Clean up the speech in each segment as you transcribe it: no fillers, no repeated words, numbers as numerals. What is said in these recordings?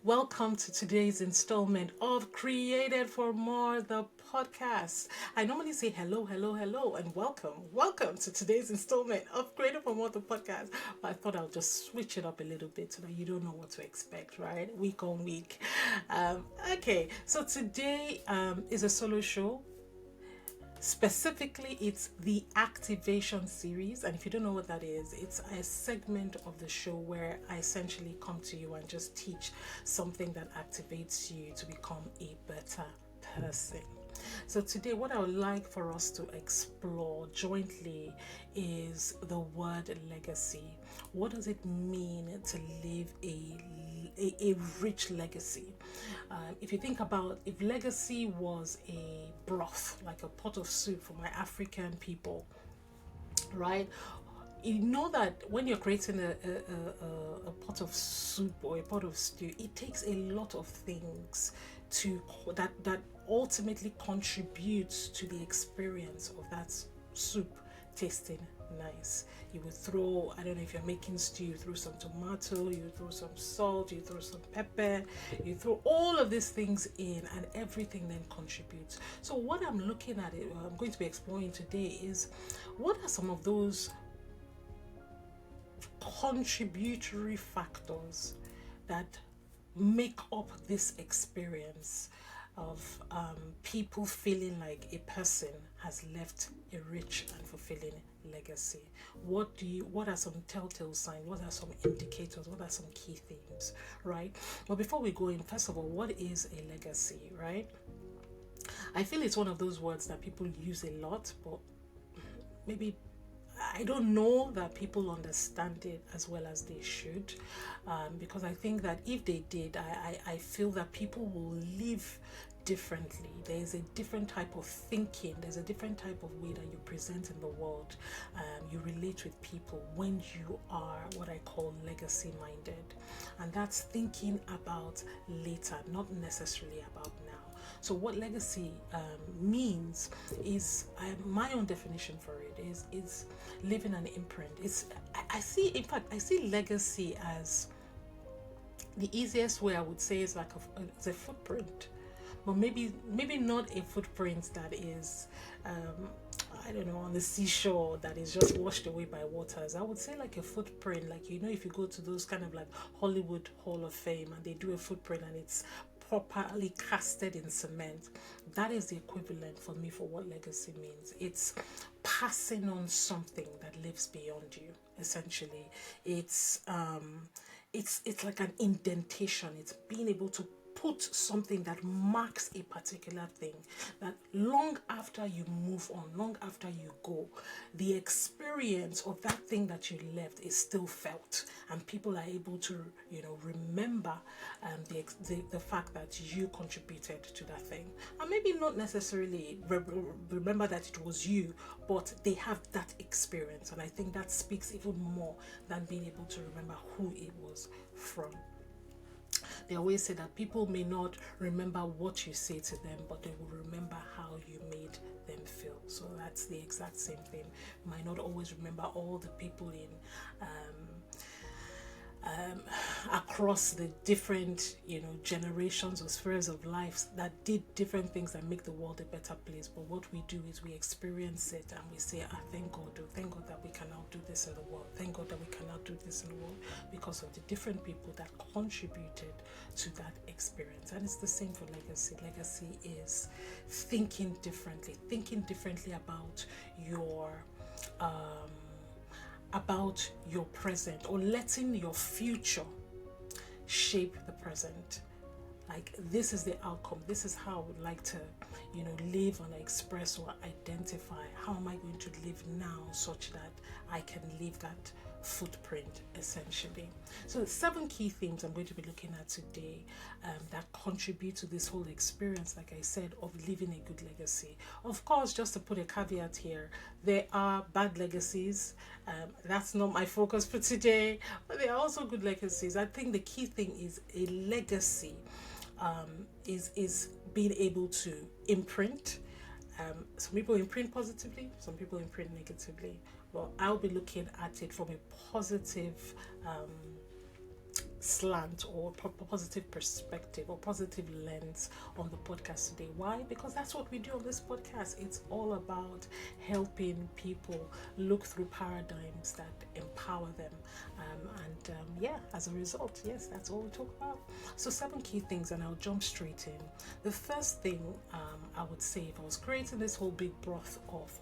Welcome to today's installment of Created for More, the podcast. I normally say hello, hello, hello, and welcome. Welcome to today's installment of Created for More, the podcast. But I thought I'll just switch it up a little bit so that you don't know what to expect, right? Week on week. Okay, so today is a solo show. Specifically, it's the activation series. And if you don't know what that is, it's a segment of the show where I essentially come to you and just teach something that activates you to become a better person. So, today, what I would like for us to explore jointly is the word legacy. What does it mean to live a rich legacy? If you think about if legacy was a broth, like a pot of soup for my African people, right? You know that when you're creating a pot of soup or a pot of stew, it takes a lot of things to that ultimately contributes to the experience of that soup tasting nice. You would throw, I don't know if you're making stew, you throw some tomato, you throw some salt, you throw some pepper, you throw all of these things in, and everything then contributes. So what I'm looking at it, I'm going to be exploring today is what are some of those contributory factors that make up this experience of people feeling like a person has left a rich and fulfilling legacy. What are some telltale signs? What are some indicators? What are some key themes? Right? But before we go in, first of all, what is a legacy? Right? I feel it's one of those words that people use a lot, but maybe I don't know that people understand it as well as they should, because I think that if they did, I feel that people will live differently. There's a different type of thinking, there's a different type of way that you present in the world. You relate with people when you are what I call legacy minded, and that's thinking about later, not necessarily about now. So, what legacy means is my own definition for it is leaving an imprint. I see, in fact, I see legacy as the easiest way I would say is like it's a footprint, but maybe not a footprint that is. I don't know, on the seashore that is just washed away by waters. I would say like a footprint, like if you go to those kind of like Hollywood Hall of Fame and they do a footprint and it's properly casted in cement, that is the equivalent for me for what legacy means. It's passing on something that lives beyond you. Essentially, it's like an indentation. It's being able to put something that marks a particular thing that long after you move on, long after you go, the experience of that thing that you left is still felt, and people are able to remember the fact that you contributed to that thing, and maybe not necessarily remember that it was you, but they have that experience, and I think that speaks even more than being able to remember who it was from. They always say that people may not remember what you say to them, but they will remember how you made them feel. So that's the exact same thing. You might not always remember all the people in across the different generations or spheres of life that did different things that make the world a better place, but what we do is we experience it and we say, thank God that we can now do this in the world, thank God that we can now do this in the world because of the different people that contributed to that experience. And it's the same for legacy is thinking differently about your present, or letting your future shape the present. Like, this is the outcome, this is how I would like to live and express or identify. How am I going to live now such that I can leave that footprint, essentially? So 7 key themes I'm going to be looking at today that contribute to this whole experience, like I said, of leaving a good legacy. Of course, just to put a caveat here, there are bad legacies. That's not my focus for today, but there are also good legacies. I think the key thing is a legacy is being able to imprint. Some people imprint positively, some people imprint negatively. Well, I'll be looking at it from a positive slant or positive perspective or positive lens on the podcast today. Why? Because that's what we do on this podcast. It's all about helping people look through paradigms that empower them. As a result, yes, that's all we talk about. So 7 key things, and I'll jump straight in. The first thing I would say, if I was creating this whole big broth of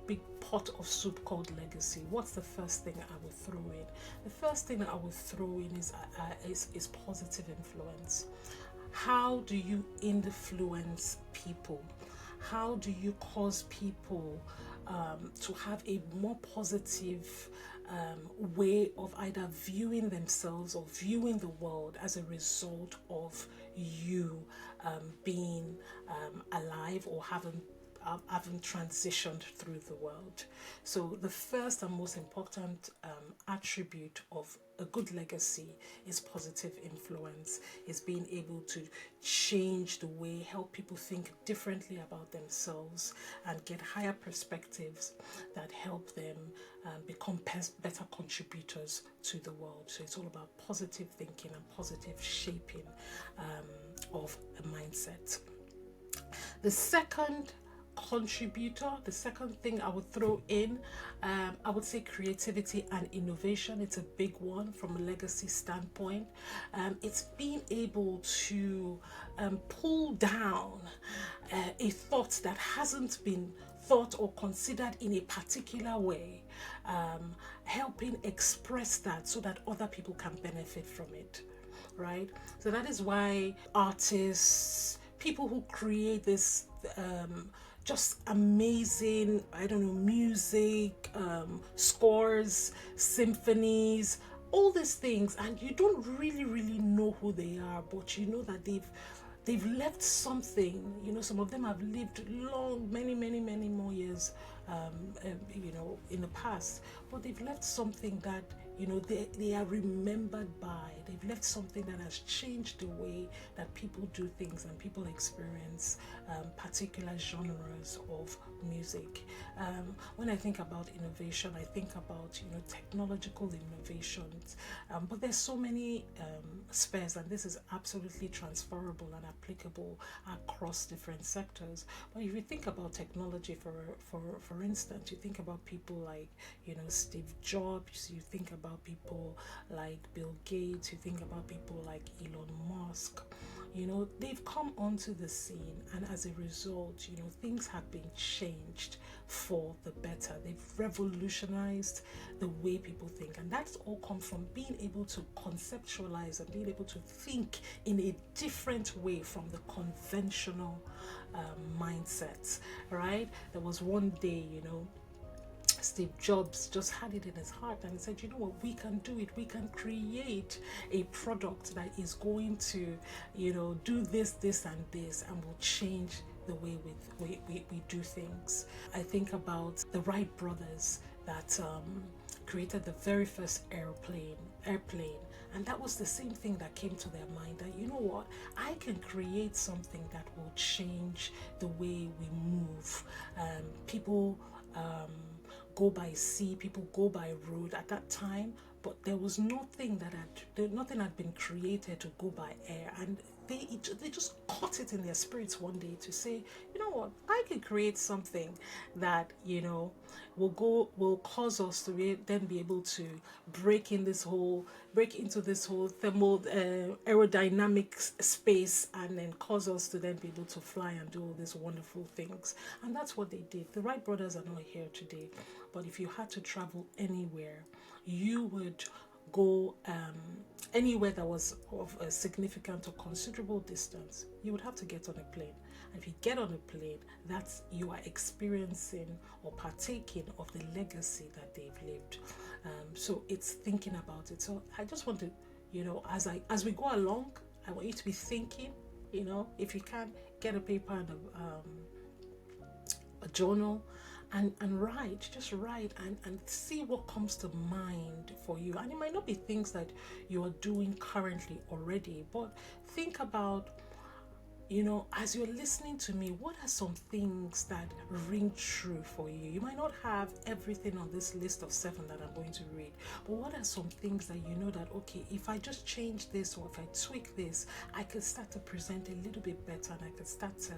big pot of soup called legacy, what's the first thing I would throw in? The first thing that I would throw in is positive influence. How do you influence people? How do you cause people to have a more positive way of either viewing themselves or viewing the world as a result of you being alive or having transitioned through the world? So the first and most important attribute of a good legacy is positive influence, is being able to change the way, help people think differently about themselves and get higher perspectives that help them become better contributors to the world. So it's all about positive thinking and positive shaping of a mindset. The second thing I would throw in, I would say creativity and innovation. It's a big one from a legacy standpoint. It's being able to pull down a thought that hasn't been thought or considered in a particular way, helping express that so that other people can benefit from it, right? So that is why artists, people who create this just amazing, music, scores, symphonies, all these things, and you don't really know who they are, but you know that they've left something. Some of them have lived long, many more years in the past, but they've left something that they are remembered by. They've left something that has changed the way that people do things and people experience particular genres of music. When I think about innovation, I think about technological innovations, but there's so many spheres, and this is absolutely transferable and applicable across different sectors. But if you think about technology, for instance, you think about people like Steve Jobs, you think about people like Bill Gates, you think about people like Elon Musk. They've come onto the scene, and as a result, things have been changed for the better. They've revolutionized the way people think, and that's all come from being able to conceptualize and being able to think in a different way from the conventional mindsets, right? There was one day, Steve Jobs just had it in his heart and he said, we can do it. We can create a product that is going to, do this, and this, and will change the way we do things. I think about the Wright brothers that created the very first airplane. And that was the same thing that came to their mind, that I can create something that will change the way we move. People go by sea, people go by road at that time, but there was nothing nothing had been created to go by air, and they just caught it in their spirits one day to say, I can create something that will cause us to then be able to break into this whole thermal aerodynamic space, and then cause us to then be able to fly and do all these wonderful things. And that's what they did. The Wright brothers are not here today, but if you had to travel anywhere, you would go anywhere that was of a significant or considerable distance, you would have to get on a plane. And if you get on a plane, that's you are experiencing or partaking of the legacy that they've lived. So it's thinking about it. So I just want to, as we go along, I want you to be thinking. If you can, get a paper and a journal, and write and see what comes to mind for you. And it might not be things that you are doing currently already, but think about as you're listening to me, what are some things that ring true for you? You might not have everything on this list of 7 that I'm going to read, but what are some things that you know that, okay, if I just change this or if I tweak this, I can start to present a little bit better and I can start to,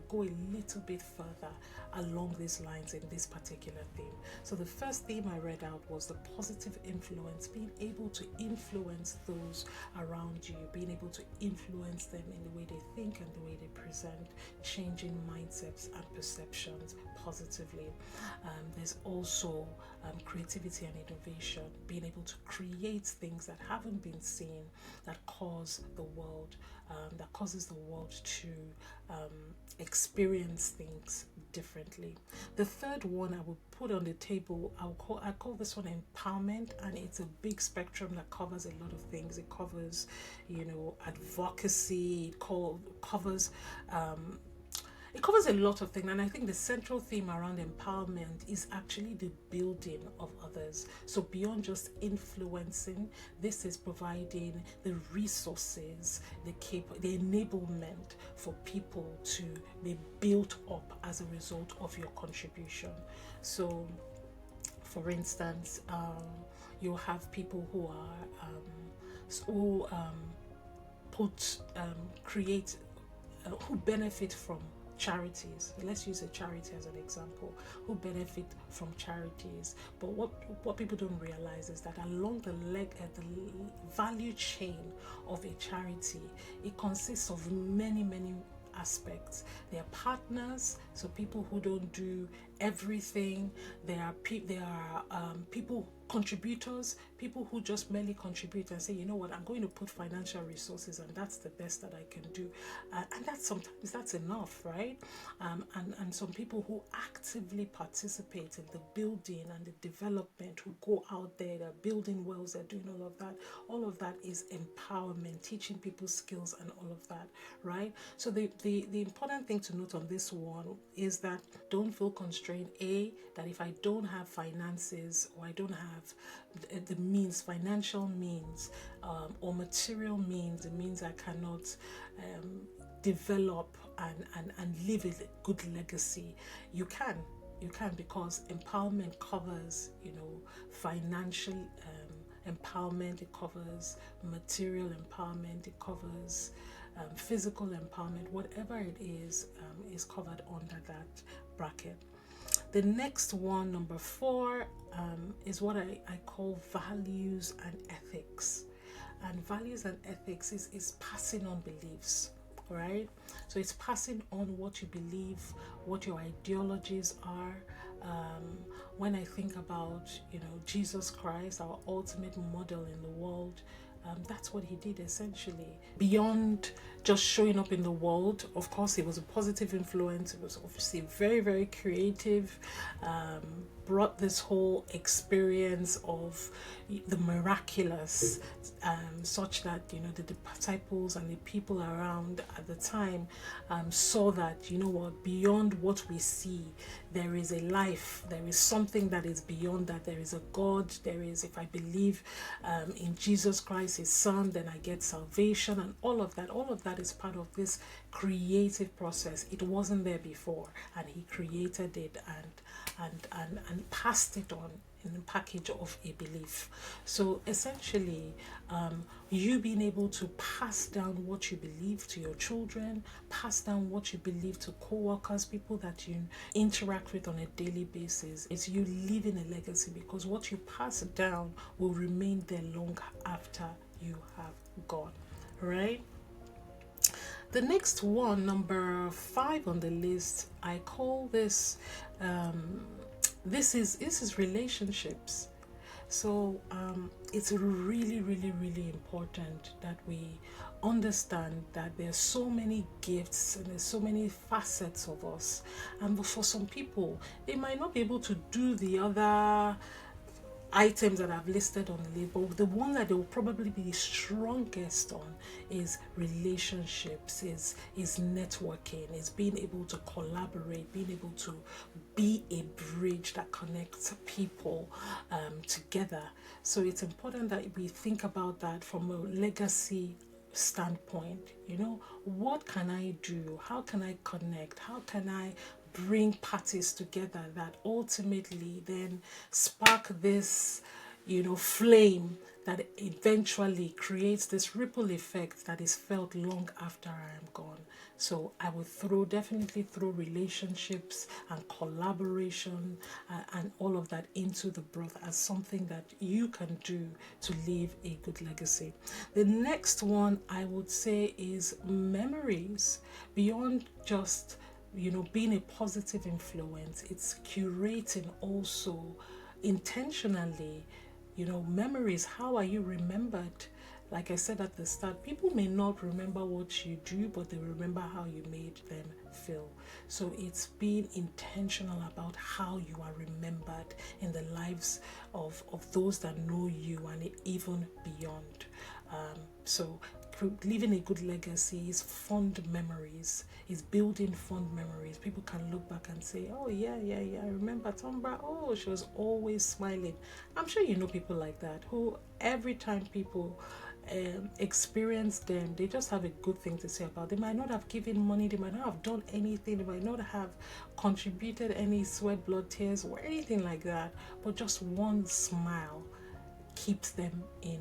go a little bit further along these lines in this particular theme. So the first theme I read out was the positive influence, being able to influence those around you, being able to influence them in the way they think and the way they present, changing mindsets and perceptions positively. There's also creativity and innovation, being able to create things that haven't been seen, that causes the world to experience things differently. The third one I would put on the table, I call this one empowerment, and it's a big spectrum that covers a lot of things. It covers, advocacy. It covers a lot of things, and I think the central theme around empowerment is actually the building of others. So beyond just influencing, this is providing the resources, the enablement for people to be built up as a result of your contribution. So, for instance, you have people who who benefit from charities. Let's use a charity as an example, who benefit from charities. But what people don't realize is that along the value chain of a charity, it consists of many aspects. There are partners, so people who don't do everything. There are people, contributors, people who just merely contribute and say, you know what, I'm going to put financial resources and that's the best that I can do, and that's enough, right? And some people who actively participate in the building and the development, who go out there, they're building wells, they're doing all of that is empowerment, teaching people skills and all of that, right? So the important thing to note on this one is that don't feel constrained, that if I don't have finances or I don't have the means, financial means, or material means, it means I cannot develop and leave a good legacy. You can, because empowerment covers, financial empowerment, it covers material empowerment, it covers physical empowerment. Whatever it is covered under that bracket. The next one, number 4, is what I call values and ethics. And values and ethics is passing on beliefs, right? So it's passing on what you believe, what your ideologies are. When I think about, Jesus Christ, our ultimate model in the world, that's what he did essentially. Beyond just showing up in the world, of course, he was a positive influence. He was obviously very, very creative, brought this whole experience of the miraculous, such that, the disciples and the people around at the time saw that, beyond what we see, there is a life, there is something that is beyond that. There is a God, there is, if I believe in Jesus Christ, his son, then I get salvation, and all of that is part of this creative process. It wasn't there before, and he created it and passed it on in the package of a belief. So essentially, you being able to pass down what you believe to your children, pass down what you believe to co-workers, people that you interact with on a daily basis, is you leaving a legacy, because what you pass down will remain there long after you have gone, right? The next one, number 5 on the list, I call this this is relationships. So it's really, really, really important that we understand that there's so many gifts and there's so many facets of us, and for some people they might not be able to do the other items that I've listed on the list, but the one that they will probably be the strongest on is relationships, is networking, is being able to collaborate, being able to be a bridge that connects people together. So it's important that we think about that from a legacy standpoint. What can I do? How can I connect? How can I bring parties together that ultimately then spark this, flame that eventually creates this ripple effect that is felt long after I am gone. So I would definitely throw relationships and collaboration and all of that into the broth as something that you can do to leave a good legacy. The next one I would say is memories. Beyond just being a positive influence, it's curating also intentionally, memories. How are you remembered? Like I said at the start, people may not remember what you do, but they remember how you made them feel. So it's being intentional about how you are remembered in the lives of those that know you and even beyond. So leaving a good legacy is fond memories, is building fond memories. People can look back and say, oh yeah, I remember Tombra. Oh, she was always smiling. I'm sure you know people like that who every time people experience them, they just have a good thing to say about. They might not have given money, they might not have done anything, they might not have contributed any sweat, blood, tears or anything like that, but just one smile keeps them in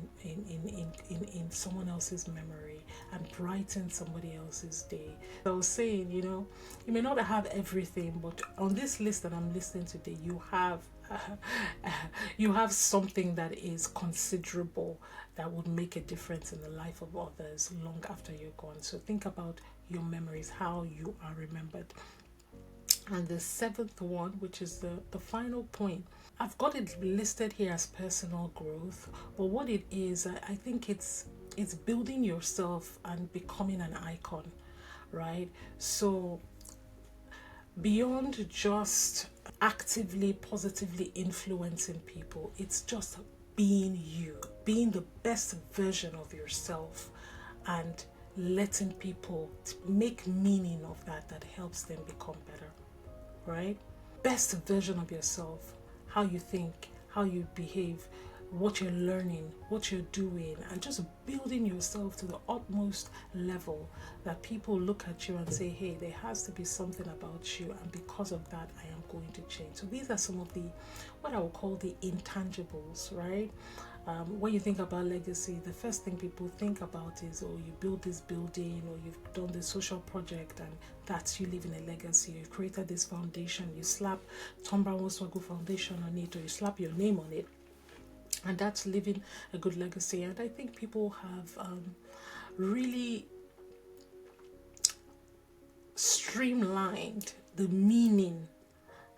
someone else's memory and brightens somebody else's day. So I was saying, you may not have everything, but on this list that I'm listening today, you have you have something that is considerable that would make a difference in the life of others long after you're gone. So think about your memories, how you are remembered. And the seventh one, which is the final point, I've got it listed here as personal growth, but what it is, I think it's building yourself and becoming an icon, right? So beyond just actively positively influencing people, it's just being you, being the best version of yourself, and letting people make meaning of that helps them become better, right? Best version of yourself, how you think, how you behave, what you're learning, what you're doing, and just building yourself to the utmost level that people look at you and say, hey, there has to be something about you, and because of that I am going to change. So these are some of the, what I would call the intangibles, right? When you think about legacy, the first thing people think about is, oh, you build this building, or you've done this social project, and that's you leaving a legacy. You've created this foundation, you slap Tombra Nwoswagu Foundation on it, or you slap your name on it, and that's living a good legacy. And I think people have really streamlined the meaning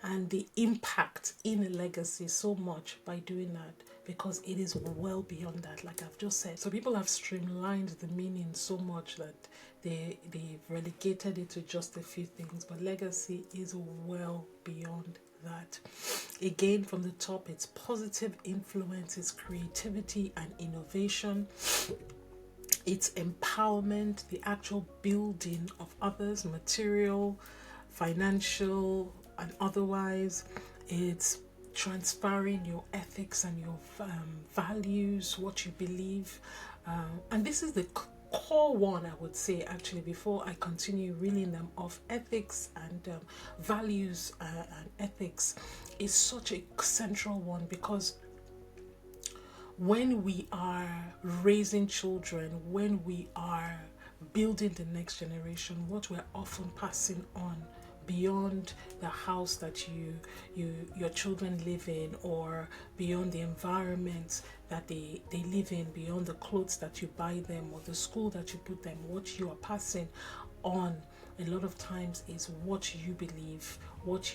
and the impact in a legacy so much by doing that, because it is well beyond that, like I've just said. So people have streamlined the meaning so much that they've relegated it to just a few things, but legacy is well beyond that. Again, from the top, it's positive influence, it's creativity and innovation, it's empowerment, the actual building of others, material, financial and otherwise. It's transferring your ethics and your values, what you believe, and this is the core one, I would say, actually, before I continue reeling them off. Ethics and values and ethics is such a central one, because when we are raising children, when we are building the next generation, what we're often passing on beyond the house that your children live in, or beyond the environment that they live in, beyond the clothes that you buy them or the school that you put them, what you are passing on a lot of times is what you believe, what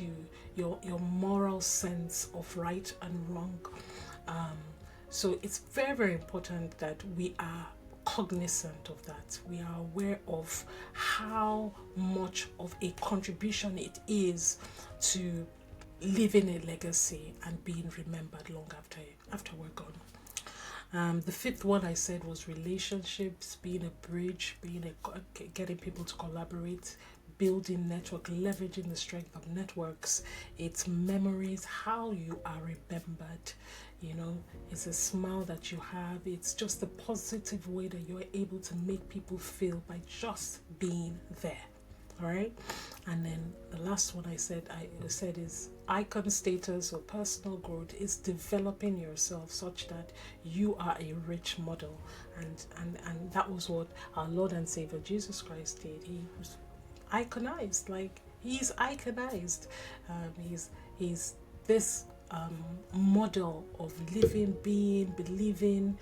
your moral sense of right and wrong. So it's very, very important that we are cognizant of that. We are aware of how much of a contribution it is to leaving a legacy and being remembered long after we're gone. The fifth one I said was relationships, being a bridge, getting people to collaborate, building network, leveraging the strength of networks. It's memories, how you are remembered. You know, it's a smile that you have. It's just the positive way that you're able to make people feel by just being there. All right. And then the last one I said is icon status or personal growth is developing yourself such that you are a rich model. And that was what our Lord and Savior Jesus Christ did. He was iconized, like he's iconized. He's this model of living, being, believing,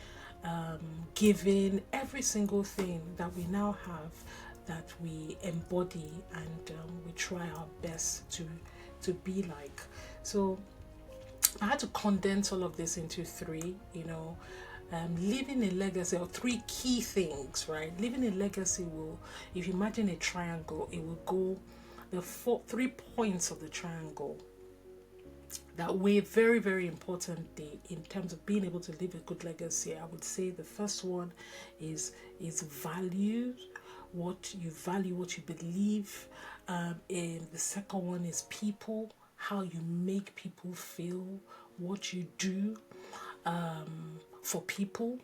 giving, every single thing that we now have, that we embody, and we try our best to be like. So I had to condense all of this into three, leaving a legacy, or three key things, right? Leaving a legacy will, if you imagine a triangle, it will go, the 3 points of the triangle that weigh very, very importantly in terms of being able to leave a good legacy. I would say the first one is values, what you value, what you believe. And the second one is people, how you make people feel, what you do for people.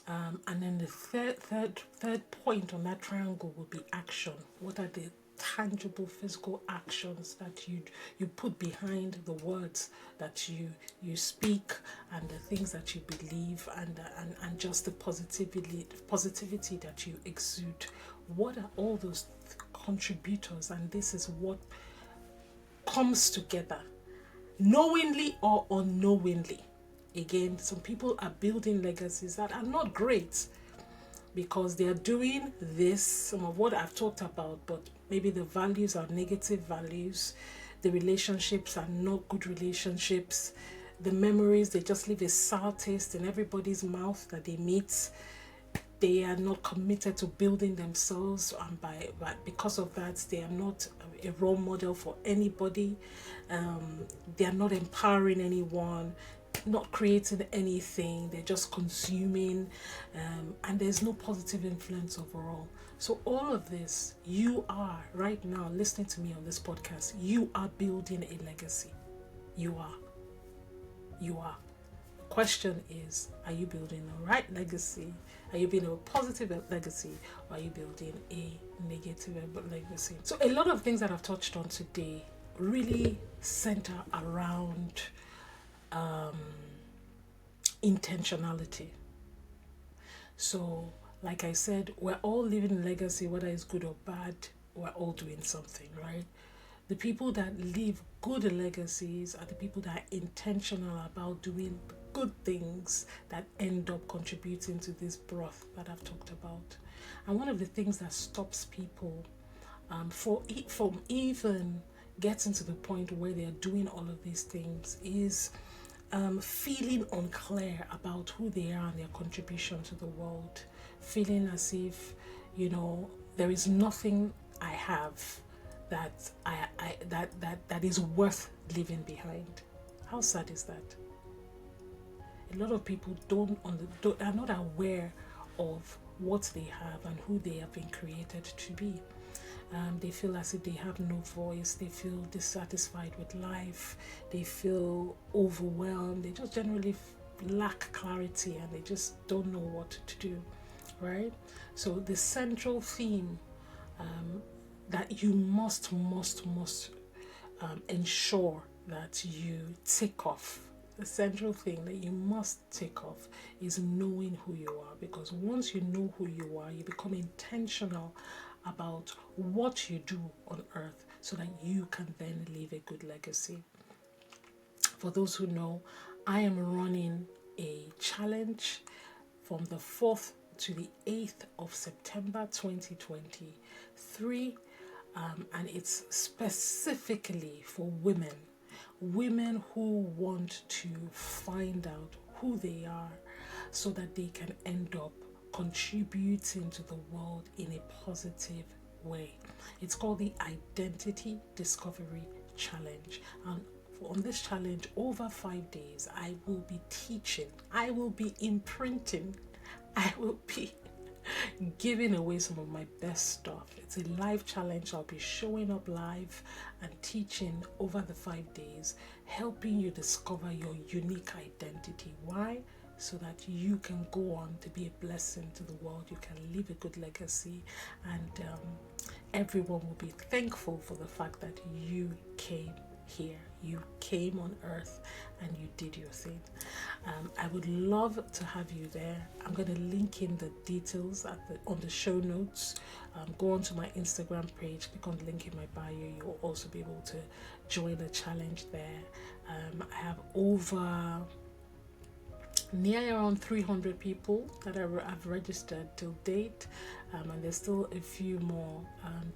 And then the third point on that triangle will be action. What are the tangible physical actions that you put behind the words that you speak, and the things that you believe, and just the positivity that you exude? What are all those contributors? And this is what comes together, knowingly or unknowingly. Again, some people are building legacies that are not great because they are doing this, some of what I've talked about, but maybe the values are negative values, the relationships are not good relationships, the memories, they just leave a sour taste in everybody's mouth that they meet. They are not committed to building themselves, and because of that, they are not a role model for anybody. They are not empowering anyone, not creating anything. They're just consuming, and there's no positive influence overall. So all of this, you are right now listening to me on this podcast, you are building a legacy. You are. The question is, are you building the right legacy? Are you building a positive legacy, or are you building a negative legacy? So a lot of things that I've touched on today really center around intentionality. So like I said, we're all living a legacy, whether it's good or bad, we're all doing something, right? The people that leave good legacies are the people that are intentional about doing good things that end up contributing to this growth that I've talked about. And one of the things that stops people from even getting to the point where they're doing all of these things is feeling unclear about who they are and their contribution to the world, feeling as if, there is nothing I have that that is worth leaving behind. How sad is that? A lot of people are not aware of what they have and who they have been created to be. They feel as if they have no voice. They feel dissatisfied with life. They feel overwhelmed. They just generally lack clarity, and they just don't know what to do, right? So the central theme that you must ensure that you tick off, the central thing that you must tick off, is knowing who you are. Because once you know who you are, you become intentional about what you do on earth so that you can then leave a good legacy. For those who know, I am running a challenge from the 4th to the 8th of September 2023, and it's specifically for women who want to find out who they are so that they can end up contributing to the world in a positive way. It's called the Identity Discovery Challenge. And on this challenge, over 5 days, I will be teaching, I will be imprinting, I will be giving away some of my best stuff. It's a live challenge. I'll be showing up live and teaching over the 5 days, helping you discover your unique identity. Why? So that you can go on to be a blessing to the world. You can leave a good legacy, and everyone will be thankful for the fact that you came here, you came on earth, and you did your thing. I would love to have you there. I'm going to link in the details on the show notes. Go onto my Instagram page, click on the link in my bio. You'll also be able to join the challenge there. I have over near around 300 people that I've registered till date, and there's still a few more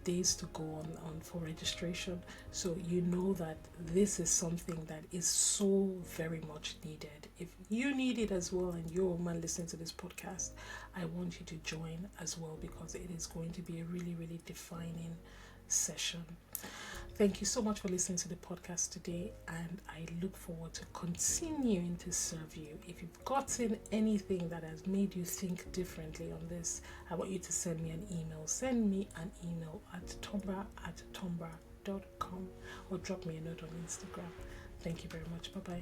days to go on for registration, so you know that this is something that is so very much needed. If you need it as well and you're a woman listening to this podcast, I want you to join as well, because it is going to be a really, really defining session. Thank you so much for listening to the podcast today, and I look forward to continuing to serve you. If you've gotten anything that has made you think differently on this, I want you to send me an email. Send me an email at tombra@tombra.com or drop me a note on Instagram. Thank you very much. Bye-bye.